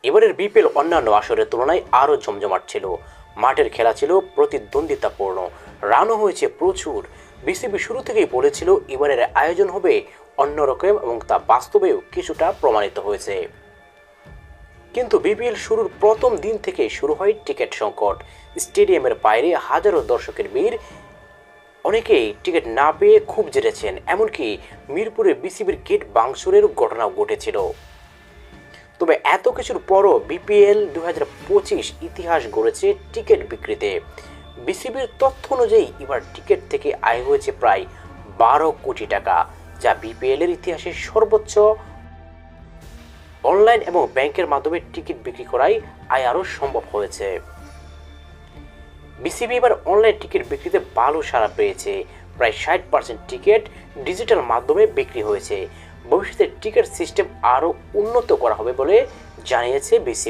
এবারের বিপিএল অন্যান্য আসরের তুলনায় আরও জমজমাট ছিল। মাঠের খেলা ছিল প্রতিদ্বন্দ্বিতাপূর্ণ, রানও হয়েছে প্রচুর। বিসিবি শুরু থেকেই বলেছিল এবারের আয়োজন হবে অন্যরকম, এবং তা বাস্তবেও কিছুটা প্রমাণিত হয়েছে। কিন্তু বিপিএল শুরুর প্রথম দিন থেকে শুরু হয় টিকিট সংকট। স্টেডিয়ামের বাইরে হাজারো দর্শকের ভিড়, অনেকেই টিকিট না পেয়ে খুব জেটেছেন। এমনকি মিরপুরে বিসিবির গেট ভাঙচুরের ঘটনাও ঘটেছিল। তবে এত কিছুর পরও বিপিএল 2025 ইতিহাস গড়েছে টিকিট বিক্রিতে। বিসিবির তথ্য অনুযায়ী এবার টিকিট থেকে আয় হয়েছে প্রায় 12 কোটি টাকা, যা বিপিএল এর ইতিহাসে সর্বোচ্চ। অনলাইন এবং ব্যাংকের মাধ্যমে টিকিট বিক্রি করাই আয় আরও সম্ভব হয়েছে। বিসিবি এবার অনলাইন টিকিট বিক্রিতে ভালো সাড়া পেয়েছে। প্রায় 60% টিকিট ডিজিটাল মাধ্যমে বিক্রি হয়েছে। ভবিষ্যতে টিকিট সিস্টেম আরও উন্নত করা হবে বলে জানিয়েছে বিসিবি।